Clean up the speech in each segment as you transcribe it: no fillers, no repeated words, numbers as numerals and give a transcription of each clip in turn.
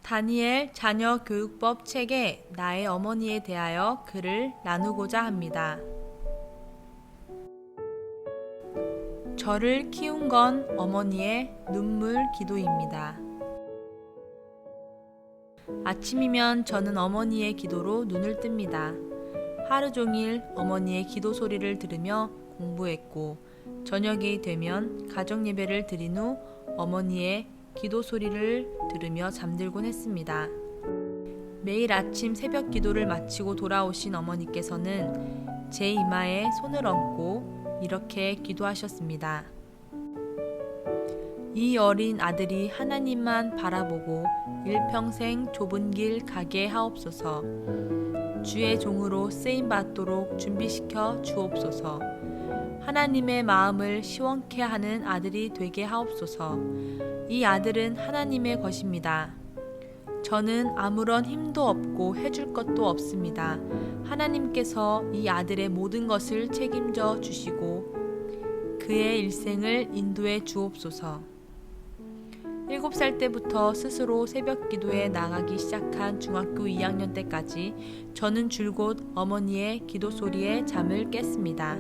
다니엘 자녀 교육법 책에 나의 어머니에 대하여 글을 나누고자 합니다. 저를 키운 건 어머니의 눈물 기도입니다. 아침이면 저는 어머니의 기도로 눈을 뜹니다. 하루 종일 어머니의 기도 소리를 들으며 공부했고, 저녁이 되면 가정 예배를 드린 후 어머니의 기도 소리를 들으며 잠들곤 했습니다. 매일 아침 새벽 기도를 마치고 돌아오신 어머니께서는 제 이마에 손을 얹고 이렇게 기도하셨습니다. 이 어린 아들이 하나님만 바라보고 일평생 좁은 길 가게 하옵소서. 주의 종으로 쓰임 받도록 준비시켜 주옵소서. 하나님의 마음을 시원케 하는 아들이 되게 하옵소서. 이 아들은 하나님의 것입니다. 저는 아무런 힘도 없고 해줄 것도 없습니다. 하나님께서 이 아들의 모든 것을 책임져 주시고 그의 일생을 인도해 주옵소서. 7살 때부터 스스로 새벽 기도에 나가기 시작한 중학교 2학년 때까지 저는 줄곧 어머니의 기도 소리에 잠을 깼습니다.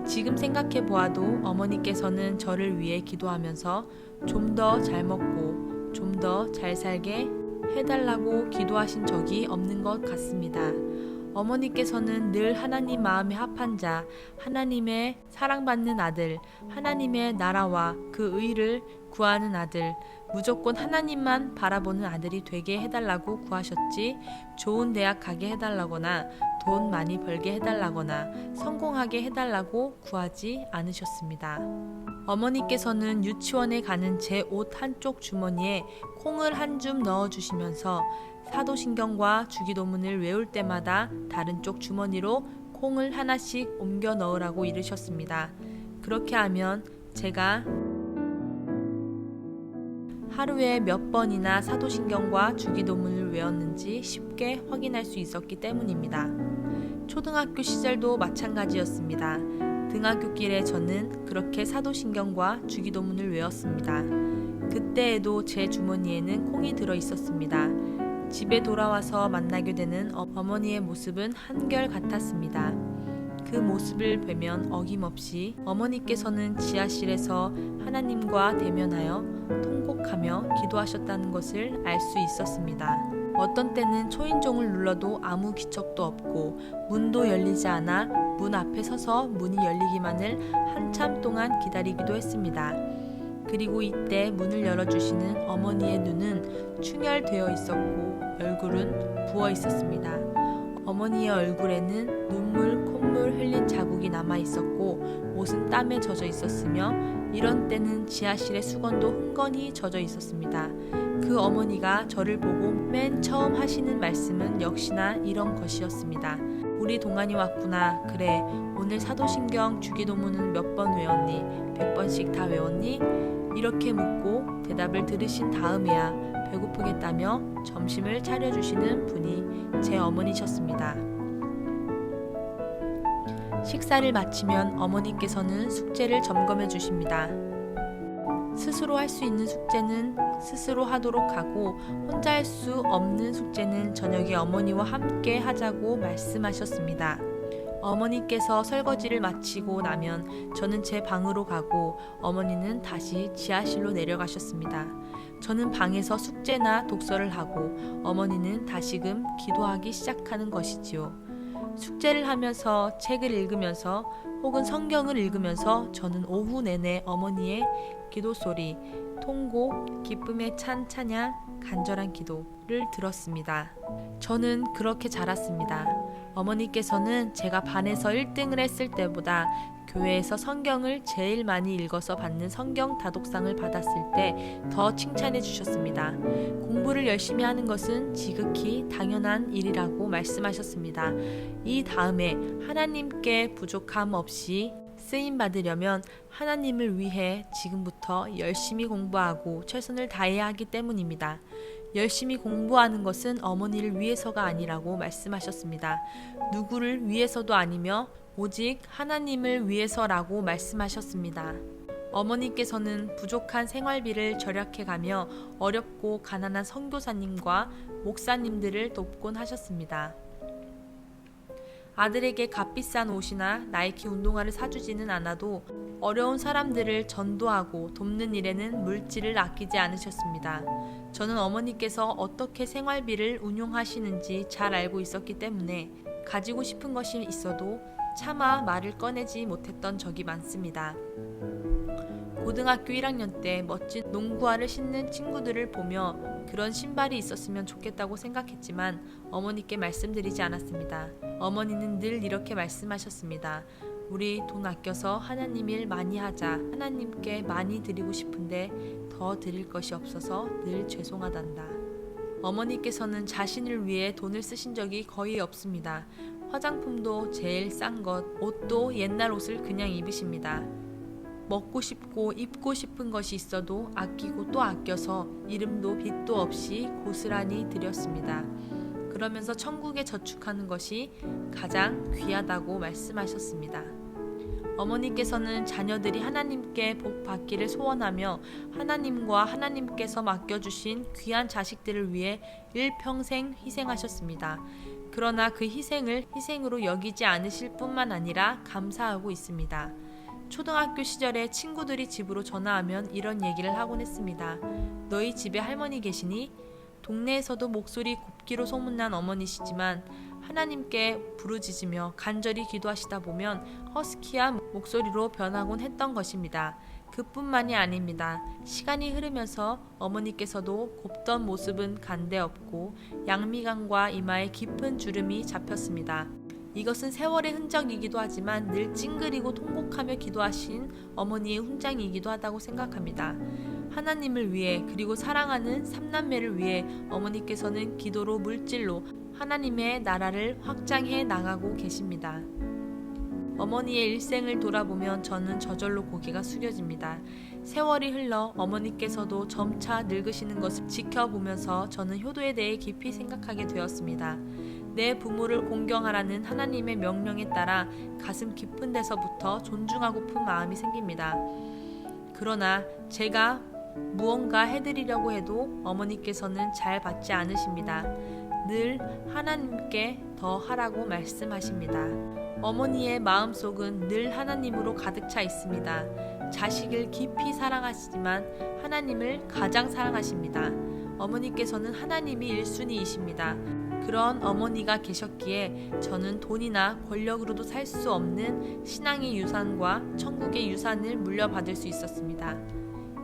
지금 생각해 보아도 어머니께서는 저를 위해 기도하면서 좀 더 잘 먹고 좀 더 잘 살게 해달라고 기도하신 적이 없는 것 같습니다. 어머니께서는 늘 하나님 마음에 합한 자, 하나님의 사랑받는 아들, 하나님의 나라와 그 의를 구하는 아들, 무조건 하나님만 바라보는 아들이 되게 해달라고 구하셨지, 좋은 대학 가게 해달라거나 돈 많이 벌게 해달라거나 성공하게 해달라고 구하지 않으셨습니다. 어머니께서는 유치원에 가는 제 옷 한쪽 주머니에 콩을 한 줌 넣어주시면서 사도신경과 주기도문을 외울 때마다 다른 쪽 주머니로 콩을 하나씩 옮겨 넣으라고 이르셨습니다. 그렇게 하면 제가 하루에 몇 번이나 사도신경과 주기도문을 외웠는지 쉽게 확인할 수 있었기 때문입니다. 초등학교 시절도 마찬가지였습니다. 등하굣길에 저는 그렇게 사도신경과 주기도문을 외웠습니다. 그때에도 제 주머니에는 콩이 들어 있었습니다. 집에 돌아와서 만나게 되는 어머니의 모습은 한결 같았습니다. 그 모습을 뵈면 어김없이 어머니께서는 지하실에서 하나님과 대면하여 통곡하며 기도하셨다는 것을 알 수 있었습니다. 어떤 때는 초인종을 눌러도 아무 기척도 없고 문도 열리지 않아 문 앞에 서서 문이 열리기만을 한참 동안 기다리기도 했습니다. 그리고 이때 문을 열어주시는 어머니의 눈은 충혈되어 있었고 얼굴은 부어 있었습니다. 어머니의 얼굴에는 눈물, 콧물 흘린 자국이 남아 있었고 옷은 땀에 젖어 있었으며 이런 때는 지하실의 수건도 흥건히 젖어 있었습니다. 그 어머니가 저를 보고 맨 처음 하시는 말씀은 역시나 이런 것이었습니다. 우리 동안이 왔구나. 그래, 오늘 사도신경 주기도문은 몇 번 외웠니? 100번씩 다 외웠니? 이렇게 묻고 대답을 들으신 다음에야 배고프겠다며 점심을 차려주시는 분이 제 어머니셨습니다. 식사를 마치면 어머니께서는 숙제를 점검해 주십니다. 스스로 할 수 있는 숙제는 스스로 하도록 하고 혼자 할 수 없는 숙제는 저녁에 어머니와 함께 하자고 말씀하셨습니다. 어머니께서 설거지를 마치고 나면 저는 제 방으로 가고 어머니는 다시 지하실로 내려가셨습니다. 저는 방에서 숙제나 독서를 하고 어머니는 다시금 기도하기 시작하는 것이지요. 숙제를 하면서 책을 읽으면서 혹은 성경을 읽으면서 저는 오후 내내 어머니의 기도 소리, 통곡, 기쁨에 찬 찬양, 간절한 기도를 들었습니다. 저는 그렇게 자랐습니다. 어머니께서는 제가 반에서 1등을 했을 때보다 교회에서 성경을 제일 많이 읽어서 받는 성경 다독상을 받았을 때 더 칭찬해 주셨습니다. 공부를 열심히 하는 것은 지극히 당연한 일이라고 말씀하셨습니다. 이 다음에 하나님께 부족함 없이 쓰임 받으려면 하나님을 위해 지금부터 열심히 공부하고 최선을 다해야 하기 때문입니다. 열심히 공부하는 것은 어머니를 위해서가 아니라고 말씀하셨습니다. 누구를 위해서도 아니며 오직 하나님을 위해서라고 말씀하셨습니다. 어머니께서는 부족한 생활비를 절약해가며 어렵고 가난한 선교사님과 목사님들을 돕곤 하셨습니다. 아들에게 값비싼 옷이나 나이키 운동화를 사주지는 않아도 어려운 사람들을 전도하고 돕는 일에는 물질을 아끼지 않으셨습니다. 저는 어머니께서 어떻게 생활비를 운용하시는지 잘 알고 있었기 때문에 가지고 싶은 것이 있어도 차마 말을 꺼내지 못했던 적이 많습니다. 고등학교 1학년 때 멋진 농구화를 신는 친구들을 보며 그런 신발이 있었으면 좋겠다고 생각했지만 어머니께 말씀드리지 않았습니다. 어머니는 늘 이렇게 말씀하셨습니다. 우리 돈 아껴서 하나님 일 많이 하자. 하나님께 많이 드리고 싶은데 더 드릴 것이 없어서 늘 죄송하단다. 어머니께서는 자신을 위해 돈을 쓰신 적이 거의 없습니다. 화장품도 제일 싼 것, 옷도 옛날 옷을 그냥 입으십니다. 먹고 싶고 입고 싶은 것이 있어도 아끼고 또 아껴서 이름도 빚도 없이 고스란히 드렸습니다. 그러면서 천국에 저축하는 것이 가장 귀하다고 말씀하셨습니다. 어머니께서는 자녀들이 하나님께 복 받기를 소원하며 하나님과 하나님께서 맡겨주신 귀한 자식들을 위해 일평생 희생하셨습니다. 그러나 그 희생을 희생으로 여기지 않으실 뿐만 아니라 감사하고 있습니다. 초등학교 시절에 친구들이 집으로 전화하면 이런 얘기를 하곤 했습니다. 너희 집에 할머니 계시니? 동네에서도 목소리 곱기로 소문난 어머니시지만 하나님께 부르짖으며 간절히 기도하시다 보면 허스키한 목소리로 변하곤 했던 것입니다. 그뿐만이 아닙니다. 시간이 흐르면서 어머니께서도 곱던 모습은 간데없고 양미간과 이마에 깊은 주름이 잡혔습니다. 이것은 세월의 흔적이기도 하지만 늘 찡그리고 통곡하며 기도하신 어머니의 훈장이기도 하다고 생각합니다. 하나님을 위해 그리고 사랑하는 삼남매를 위해 어머니께서는 기도로 물질로 하나님의 나라를 확장해 나가고 계십니다. 어머니의 일생을 돌아보면 저는 저절로 고개가 숙여집니다. 세월이 흘러 어머니께서도 점차 늙으시는 것을 지켜보면서 저는 효도에 대해 깊이 생각하게 되었습니다. 내 부모를 공경하라는 하나님의 명령에 따라 가슴 깊은 데서부터 존중하고픈 마음이 생깁니다. 그러나 제가 무언가 해드리려고 해도 어머니께서는 잘 받지 않으십니다. 늘 하나님께 더 하라고 말씀하십니다. 어머니의 마음속은 늘 하나님으로 가득 차 있습니다. 자식을 깊이 사랑하시지만 하나님을 가장 사랑하십니다. 어머니께서는 하나님이 1순위이십니다. 그런 어머니가 계셨기에 저는 돈이나 권력으로도 살 수 없는 신앙의 유산과 천국의 유산을 물려받을 수 있었습니다.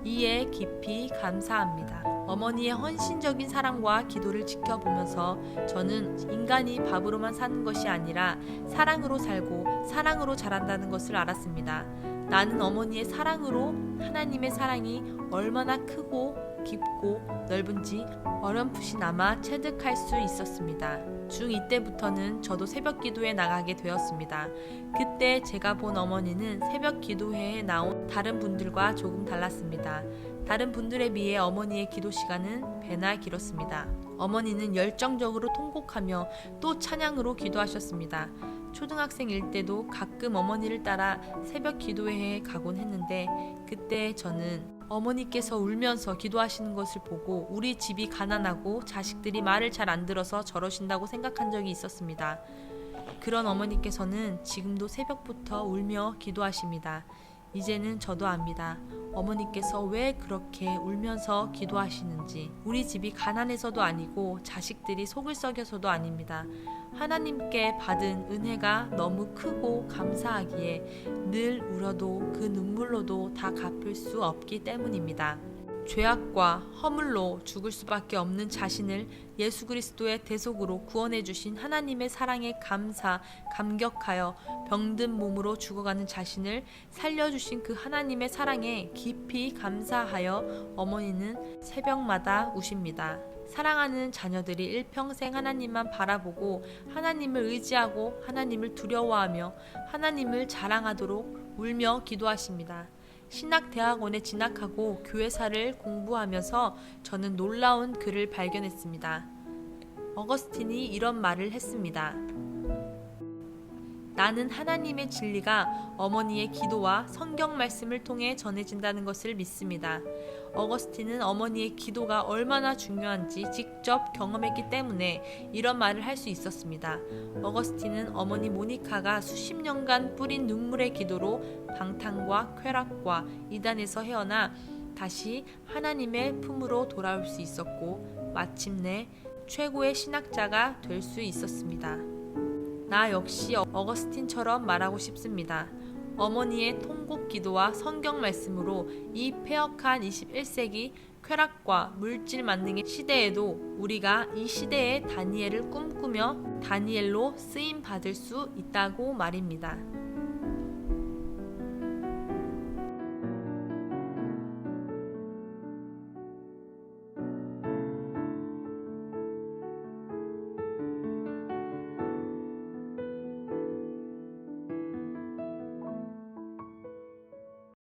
이에 깊이 감사합니다. 어머니의 헌신적인 사랑과 기도를 지켜보면서 저는 인간이 밥으로만 사는 것이 아니라 사랑으로 살고 사랑으로 자란다는 것을 알았습니다. 나는 어머니의 사랑으로 하나님의 사랑이 얼마나 크고 깊고 넓은지 어렴풋이나마 체득할 수 있었습니다. 중2 때부터는 저도 새벽 기도에 나가게 되었습니다. 그때 제가 본 어머니는 새벽 기도회에 나온 다른 분들과 조금 달랐습니다. 다른 분들에 비해 어머니의 기도 시간은 배나 길었습니다. 어머니는 열정적으로 통곡하며 또 찬양으로 기도하셨습니다. 초등학생일 때도 가끔 어머니를 따라 새벽 기도회에 가곤 했는데 그때 저는 어머니께서 울면서 기도하시는 것을 보고 우리 집이 가난하고 자식들이 말을 잘 안 들어서 저러신다고 생각한 적이 있었습니다. 그런 어머니께서는 지금도 새벽부터 울며 기도하십니다. 이제는 저도 압니다. 어머니께서 왜 그렇게 울면서 기도하시는지. 우리 집이 가난해서도 아니고 자식들이 속을 썩여서도 아닙니다. 하나님께 받은 은혜가 너무 크고 감사하기에 늘 울어도 그 눈물로도 다 갚을 수 없기 때문입니다. 죄악과 허물로 죽을 수밖에 없는 자신을 예수 그리스도의 대속으로 구원해 주신 하나님의 사랑에 감격하여 병든 몸으로 죽어가는 자신을 살려주신 그 하나님의 사랑에 깊이 감사하여 어머니는 새벽마다 우십니다. 사랑하는 자녀들이 일평생 하나님만 바라보고 하나님을 의지하고 하나님을 두려워하며 하나님을 자랑하도록 울며 기도하십니다. 신학대학원에 진학하고 교회사를 공부하면서 저는 놀라운 글을 발견했습니다. 어거스틴이 이런 말을 했습니다. 나는 하나님의 진리가 어머니의 기도와 성경 말씀을 통해 전해진다는 것을 믿습니다. 어거스틴은 어머니의 기도가 얼마나 중요한지 직접 경험했기 때문에 이런 말을 할 수 있었습니다. 어거스틴은 어머니 모니카가 수십 년간 뿌린 눈물의 기도로 방탕과 쾌락과 이단에서 헤어나 다시 하나님의 품으로 돌아올 수 있었고 마침내 최고의 신학자가 될 수 있었습니다. 나 역시 어거스틴처럼 말하고 싶습니다. 어머니의 통곡 기도와 성경 말씀으로 이 폐역한 21세기 쾌락과 물질 만능의 시대에도 우리가 이 시대의 다니엘을 꿈꾸며 다니엘로 쓰임 받을 수 있다고 말입니다.